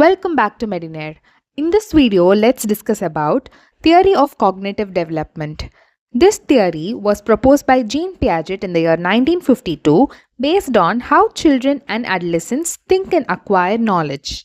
Welcome back to Medinare. In this video, let's discuss about theory of cognitive development. This theory was proposed by Jean Piaget in the year 1952 based on how children and adolescents think and acquire knowledge.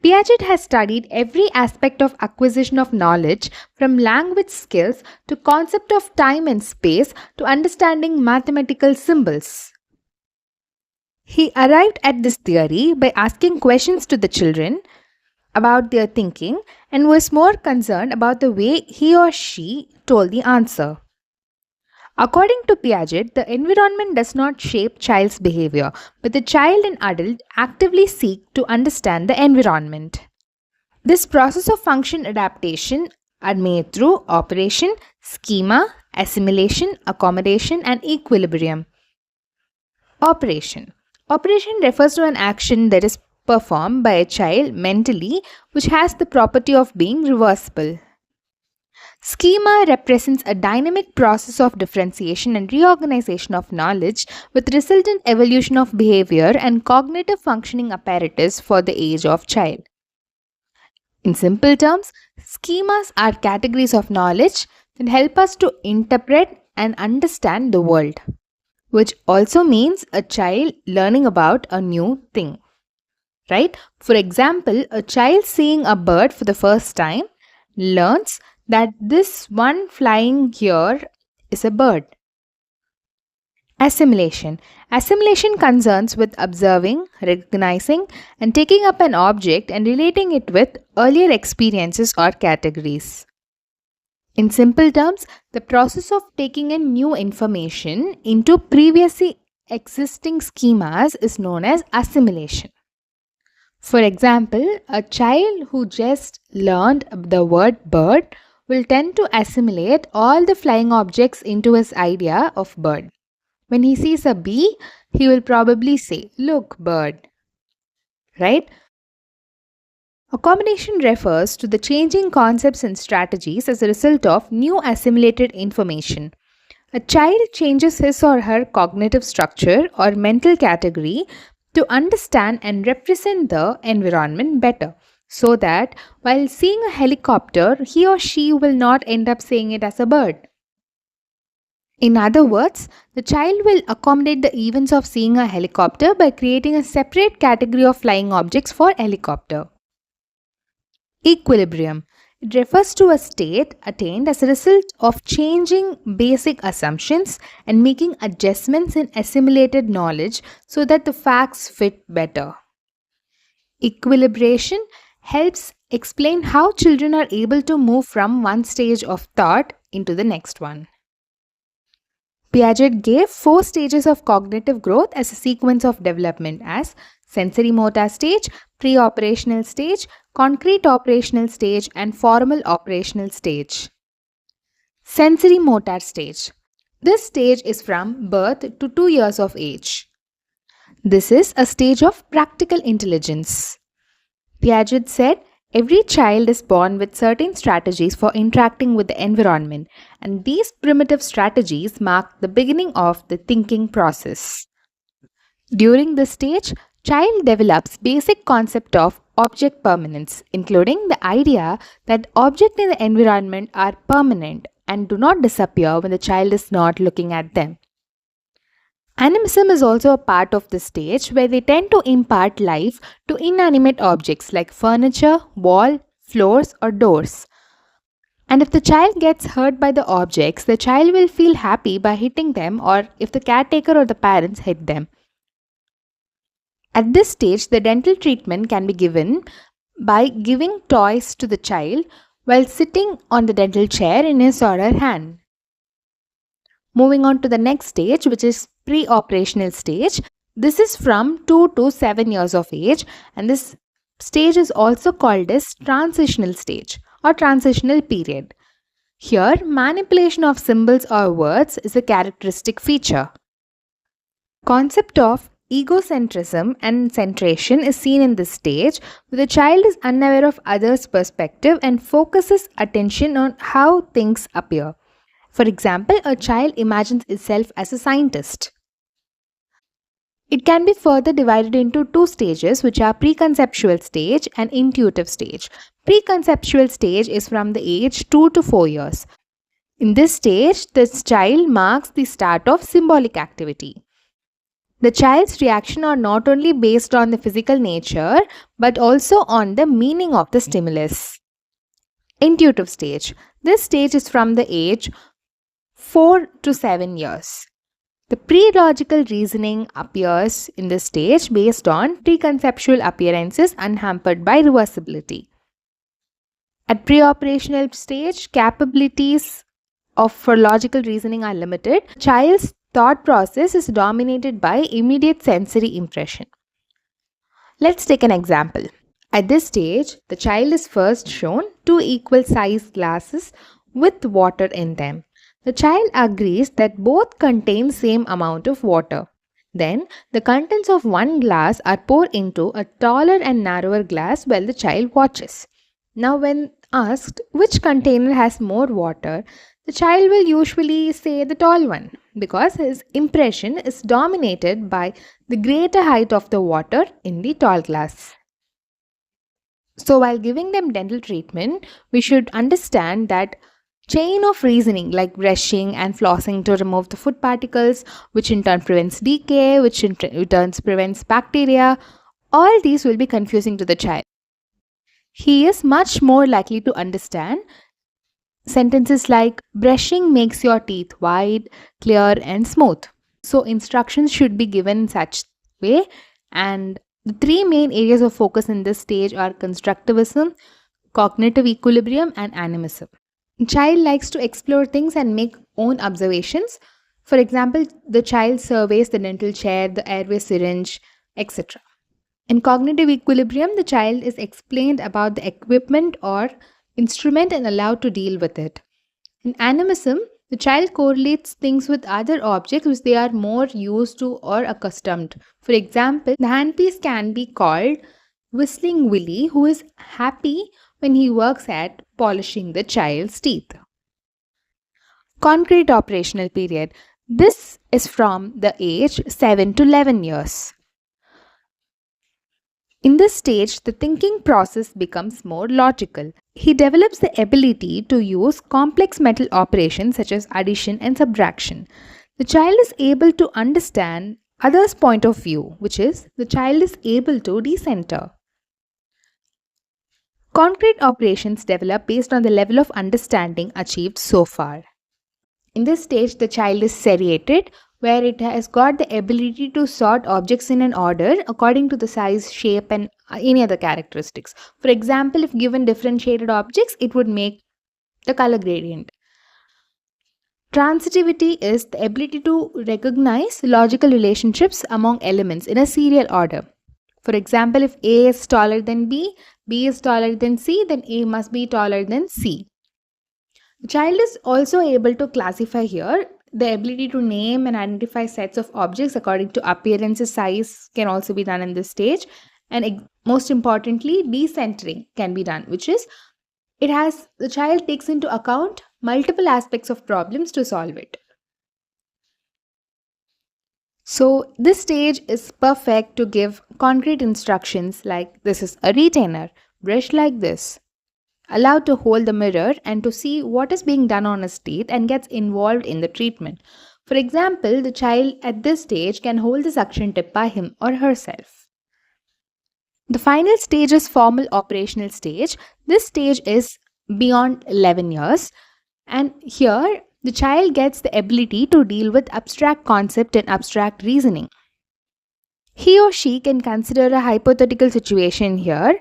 Piaget has studied every aspect of acquisition of knowledge from language skills to concept of time and space to understanding mathematical symbols. He arrived at this theory by asking questions to the children about their thinking and was more concerned about the way he or she told the answer. According to Piaget, the environment does not shape child's behavior, but the child and adult actively seek to understand the environment. This process of function adaptation are made through operation, schema, assimilation, accommodation, and equilibrium. Operation. Operation refers to an action that is performed by a child mentally which has the property of being reversible. Schema represents a dynamic process of differentiation and reorganization of knowledge with resultant evolution of behavior and cognitive functioning apparatus for the age of child. In simple terms, schemas are categories of knowledge that help us to interpret and understand the world, which also means a child learning about a new thing. Right? For example, a child seeing a bird for the first time learns that this one flying here is a bird. Assimilation. Assimilation concerns with observing, recognizing, and taking up an object and relating it with earlier experiences or categories. In simple terms, the process of taking in new information into previously existing schemas is known as assimilation. For example, a child who just learned the word bird will tend to assimilate all the flying objects into his idea of bird. When he sees a bee, he will probably say, "Look, bird." Right? Accommodation refers to the changing concepts and strategies as a result of new assimilated information. A child changes his or her cognitive structure or mental category to understand and represent the environment better, so that while seeing a helicopter, he or she will not end up seeing it as a bird. In other words, the child will accommodate the events of seeing a helicopter by creating a separate category of flying objects for helicopter. Equilibrium. It refers to a state attained as a result of changing basic assumptions and making adjustments in assimilated knowledge so that the facts fit better. Equilibration helps explain how children are able to move from one stage of thought into the next one. Piaget gave 4 stages of cognitive growth as a sequence of development as sensory motor stage, pre-operational stage, concrete operational stage, and formal operational stage. Sensory motor stage. This stage is from birth to 2 years of age. This is a stage of practical intelligence. Piaget said, every child is born with certain strategies for interacting with the environment, and these primitive strategies mark the beginning of the thinking process. During this stage, child develops basic concept of object permanence, including the idea that objects in the environment are permanent and do not disappear when the child is not looking at them. Animism is also a part of this stage where they tend to impart life to inanimate objects like furniture, wall, floors, or doors. And if the child gets hurt by the objects, the child will feel happy by hitting them, or if the caretaker or the parents hit them. At this stage, the dental treatment can be given by giving toys to the child while sitting on the dental chair in his or her hand. Moving on to the next stage, which is pre-operational stage. This is from 2 to 7 years of age, and this stage is also called as transitional stage or transitional period. Here, manipulation of symbols or words is a characteristic feature. Concept of egocentrism and centration is seen in this stage, where the child is unaware of others' perspective and focuses attention on how things appear. For example, a child imagines itself as a scientist. It can be further divided into two stages, which are preconceptual stage and intuitive stage. Preconceptual stage is from the age 2 to 4 years. In this stage, the child marks the start of symbolic activity. The child's reaction are not only based on the physical nature but also on the meaning of the stimulus. Intuitive stage. This stage is from the age 4 to 7 years. The pre-logical reasoning appears in this stage based on preconceptual appearances unhampered by reversibility. At pre-operational stage, capabilities for logical reasoning are limited. The child's thought process is dominated by immediate sensory impression. Let's take an example. At this stage, the child is first shown two equal sized glasses with water in them. The child agrees that both contain same amount of water. Then, the contents of one glass are poured into a taller and narrower glass while the child watches. Now, when asked which container has more water, the child will usually say the tall one because his impression is dominated by the greater height of the water in the tall glass. So, while giving them dental treatment, we should understand that chain of reasoning like brushing and flossing to remove the food particles, which in turn prevents decay, which in turn prevents bacteria, all these will be confusing to the child. He is much more likely to understand sentences like brushing makes your teeth white, clear and smooth. So instructions should be given in such way, and the three main areas of focus in this stage are constructivism, cognitive equilibrium and animism. The child likes to explore things and make own observations. For example, the child surveys the dental chair, the airway syringe, etc. In cognitive equilibrium, the child is explained about the equipment or instrument and allowed to deal with it. In animism, the child correlates things with other objects which they are more used to or accustomed. For example, the handpiece can be called Whistling Willie, who is happy when he works at polishing the child's teeth. Concrete operational period. This is from the age 7 to 11 years. In this stage, the thinking process becomes more logical. He develops the ability to use complex mental operations such as addition and subtraction. The child is able to understand others' point of view, which is the child is able to decenter. Concrete operations develop based on the level of understanding achieved so far. In this stage, the child is seriated, where it has got the ability to sort objects in an order according to the size, shape and any other characteristics. For example, if given differentiated objects, it would make the color gradient. Transitivity is the ability to recognize logical relationships among elements in a serial order. For example, if A is taller than B is taller than C, then A must be taller than C. The child is also able to classify here. The ability to name and identify sets of objects according to appearance, size can also be done in this stage. And most importantly, decentering can be done, which is the child takes into account multiple aspects of problems to solve it. So this stage is perfect to give concrete instructions like this is a retainer, brush like this. Allowed to hold the mirror and to see what is being done on his teeth and gets involved in the treatment. For example, the child at this stage can hold the suction tip by him or herself. The final stage is formal operational stage. This stage is beyond 11 years, and here the child gets the ability to deal with abstract concept and abstract reasoning. He or she can consider a hypothetical situation here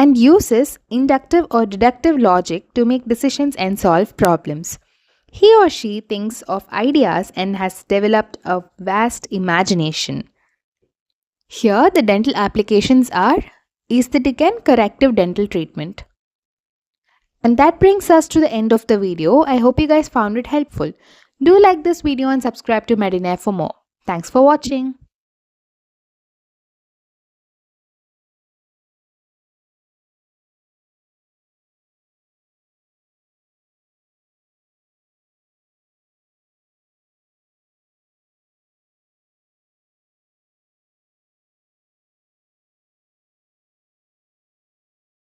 and uses inductive or deductive logic to make decisions and solve problems. He or she thinks of ideas and has developed a vast imagination. Here, the dental applications are aesthetic and corrective dental treatment. And that brings us to the end of the video. I hope you guys found it helpful. Do like this video and subscribe to Medinare for more. Thanks for watching.